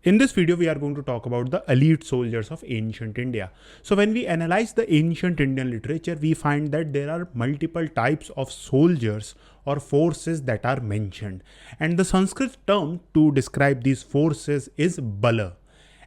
In this video, we are going to talk about the elite soldiers of ancient India. So when we analyze the ancient Indian literature, we find that there are multiple types of soldiers or forces that are mentioned. And the Sanskrit term to describe these forces is bala.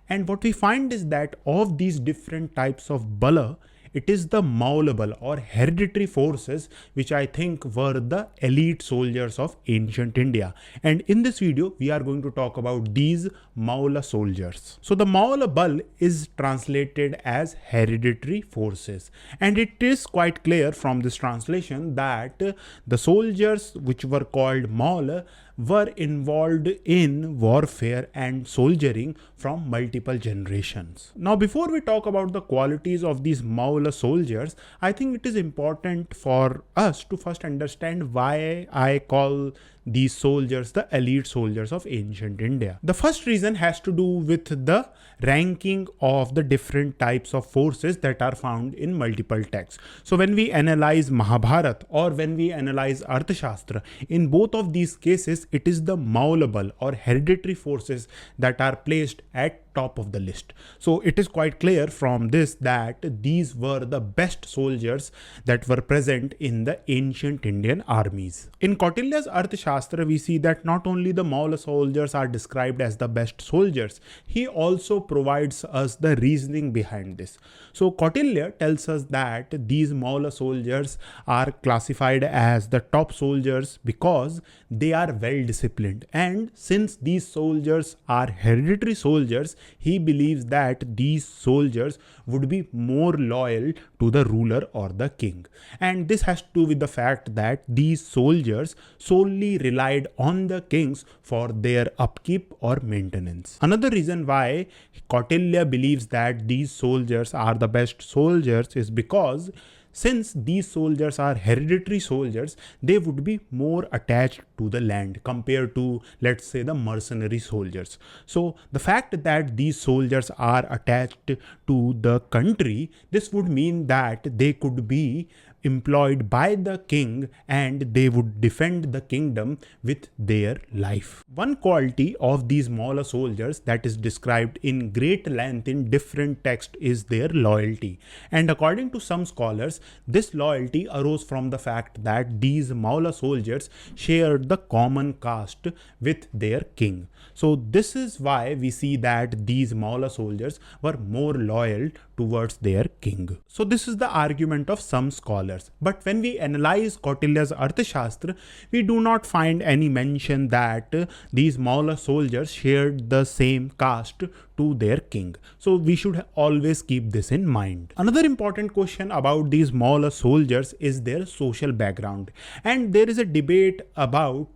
And what we find is that of these different types of bala, it is the Maula bala or hereditary forces which I think were the elite soldiers of ancient India. And in this video, we are going to talk about these Maula soldiers. So the Maula bala is translated as hereditary forces. And it is quite clear from this translation that the soldiers which were called Maula were involved in warfare and soldiering from multiple generations. Now, before we talk about the qualities of these Maula soldiers, I think it is important for us to first understand why I call these soldiers the elite soldiers of ancient India. The first reason has to do with the ranking of the different types of forces that are found in multiple texts. So when we analyze Mahabharata or when we analyze Arthashastra, in both of these cases, it is the Maula bala or hereditary forces that are placed at top of the list. So it is quite clear from this that these were the best soldiers that were present in the ancient Indian armies. In Kautilya's Arthashastra, we see that not only the Maula soldiers are described as the best soldiers, he also provides us the reasoning behind this. So Kautilya tells us that these Maula soldiers are classified as the top soldiers because they are well disciplined. And since these soldiers are hereditary soldiers, he believes that these soldiers would be more loyal to the ruler or the king. And this has to do with the fact that these soldiers solely relied on the kings for their upkeep or maintenance. Another reason why Kautilya believes that these soldiers are the best soldiers is because since these soldiers are hereditary soldiers, they would be more attached to the land compared to, let's say, the mercenary soldiers. So the fact that these soldiers are attached to the country, this would mean that they could be employed by the king and they would defend the kingdom with their life. One quality of these Maula soldiers that is described in great length in different texts is their loyalty. And according to some scholars, this loyalty arose from the fact that these Maula soldiers shared the common caste with their king. So this is why we see that these Maula soldiers were more loyal towards their king. So this is the argument of some scholars. But when we analyze Kautilya's Arthashastra, we do not find any mention that these Maula soldiers shared the same caste to their king. So we should always keep this in mind. Another important question about these Maula soldiers is their social background. And there is a debate about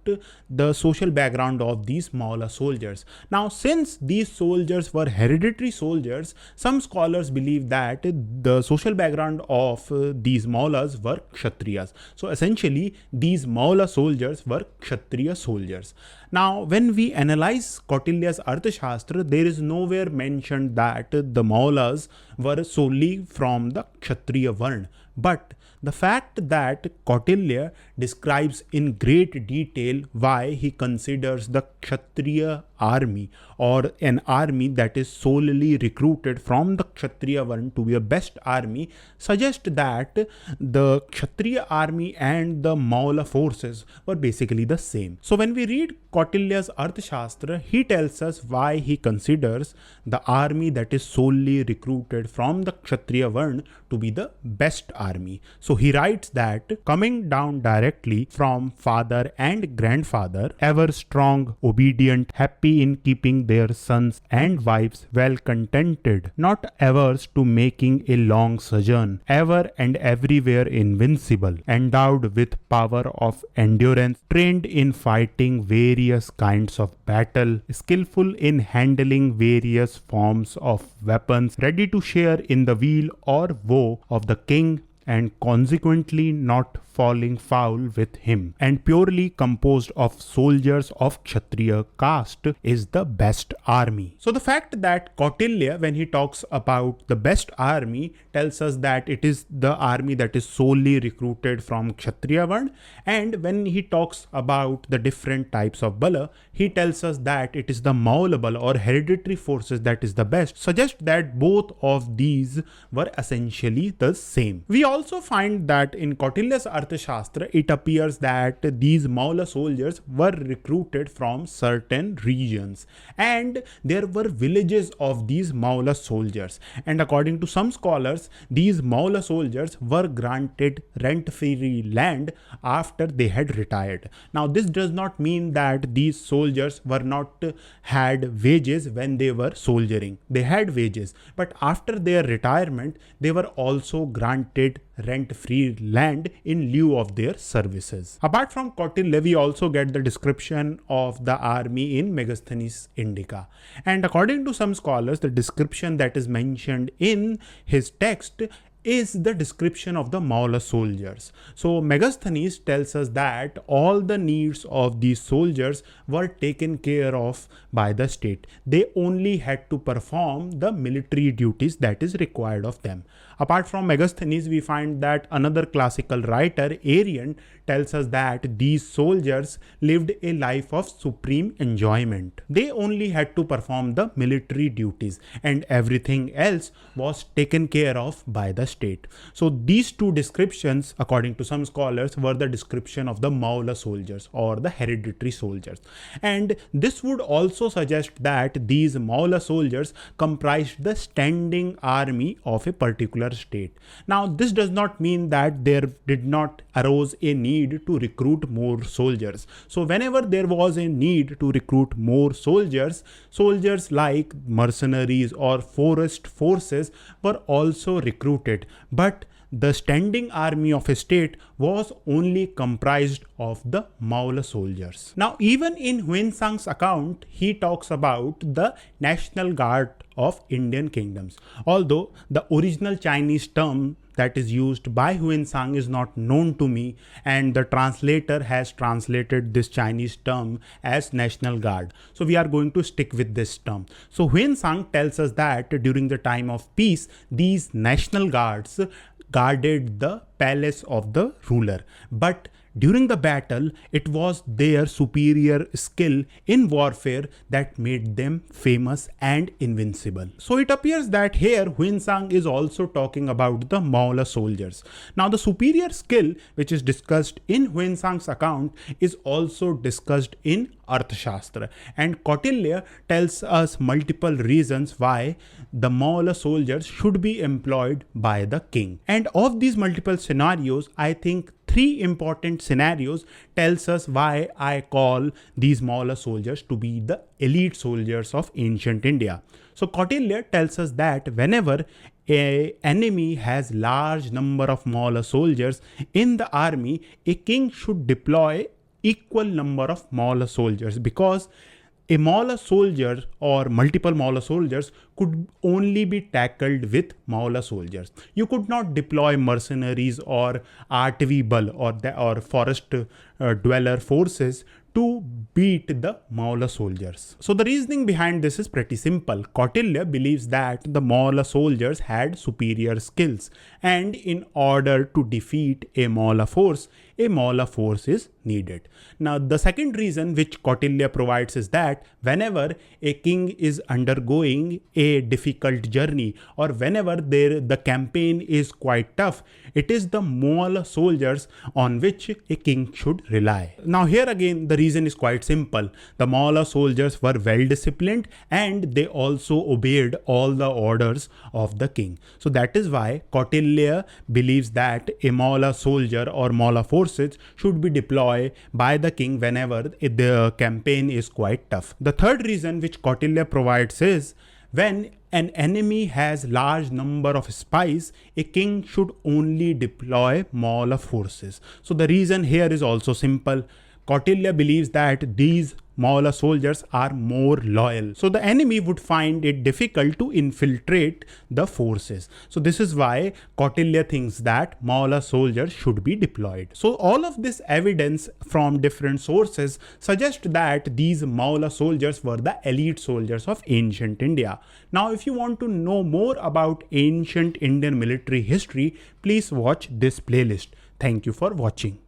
the social background of these Maula soldiers. Now, since these soldiers were hereditary soldiers, some scholars believe that the social background of these Maulas were Kshatriyas. So essentially, these Maula soldiers were Kshatriya soldiers. Now, when we analyze Kautilya's Arthashastra, there is nowhere mentioned that the Maulas were solely from the Kshatriya Varna. But the fact that Kautilya describes in great detail why he considers the Kshatriya army or an army that is solely recruited from the Kshatriya Varna to be a best army suggests that the Kshatriya army and the Maula forces were basically the same. So when we read Kautilya's Arthashastra, he tells us why he considers the army that is solely recruited from the Kshatriya Varna to be the best army. So he writes that coming down directly from father and grandfather, ever strong, obedient, happy in keeping their sons and wives well contented, not averse to making a long sojourn, ever and everywhere invincible, endowed with power of endurance, trained in fighting various kinds of battle, skillful in handling various forms of weapons, ready to share in the weal or woe of the king and consequently not falling foul with him, and purely composed of soldiers of Kshatriya caste, is the best army. So the fact that Kautilya, when he talks about the best army, tells us that it is the army that is solely recruited from Kshatriya Varna, and when he talks about the different types of Bala, he tells us that it is the Maula Bala or hereditary forces that is the best, suggest that both of these were essentially the same. We also find that in Kautilya's Arthashastra, it appears that these Maula soldiers were recruited from certain regions, and there were villages of these Maula soldiers, and according to some scholars, these Maula soldiers were granted rent-free land after they had retired. Now this does not mean that these soldiers were not had wages when they were soldiering. They had wages, but after their retirement they were also granted rent-free land in lieu of their services. Apart from Kautilya, we also get the description of the army in Megasthenes Indica, and according to some scholars, the description that is mentioned in his text is the description of the Maula soldiers. So Megasthenes tells us that all the needs of these soldiers were taken care of by the state. They only had to perform the military duties that is required of them. Apart from Megasthenes, we find that another classical writer, Arrian, tells us that these soldiers lived a life of supreme enjoyment. They only had to perform the military duties, and everything else was taken care of by the state. So these two descriptions, according to some scholars, were the description of the Maula soldiers or the hereditary soldiers. And this would also suggest that these Maula soldiers comprised the standing army of a particular state. Now this does not mean that there did not arose a need to recruit more soldiers. So whenever there was a need to recruit more soldiers, soldiers like mercenaries or forest forces were also recruited, but the standing army of a state was only comprised of the Maula soldiers. Now even in Huensang's account, he talks about the National Guard of Indian kingdoms. Although the original Chinese term that is used by Huensang is not known to me, and the translator has translated this Chinese term as National Guard. So we are going to stick with this term. So Huensang tells us that during the time of peace, these National Guards guarded the palace of the ruler, but during the battle, it was their superior skill in warfare that made them famous and invincible. So it appears that here Huensang is also talking about the Maula soldiers. Now the superior skill which is discussed in Huensang's account is also discussed in Arthashastra, and Kautilya tells us multiple reasons why the Maula soldiers should be employed by the king. And of these multiple scenarios, I think three important scenarios tells us why I call these Maula soldiers to be the elite soldiers of ancient India. So Kautilya tells us that whenever an enemy has large number of Maula soldiers in the army, a king should deploy equal number of Maula soldiers, because a Maula soldier or multiple Maula soldiers could only be tackled with Maula soldiers. You could not deploy mercenaries or RTV Bal or forest dweller forces to beat the Maula soldiers. So the reasoning behind this is pretty simple. Kautilya believes that the Maula soldiers had superior skills, and in order to defeat a Maula force is needed. Now the second reason which Kautilya provides is that whenever a king is undergoing a difficult journey, or whenever the campaign is quite tough, it is the Maula soldiers on which a king should rely. Now here again the reason is quite simple. The Maula soldiers were well disciplined, and they also obeyed all the orders of the king. So that is why Kautilya believes that a Maula soldier or Maula forces should be deployed by the king whenever the campaign is quite tough. The third reason which Kautilya provides is when an enemy has large number of spies, a king should only deploy Maula forces. So the reason here is also simple. Kautilya believes that these Maula soldiers are more loyal. So the enemy would find it difficult to infiltrate the forces. So this is why Kautilya thinks that Maula soldiers should be deployed. So all of this evidence from different sources suggest that these Maula soldiers were the elite soldiers of ancient India. Now, if you want to know more about ancient Indian military history, please watch this playlist. Thank you for watching.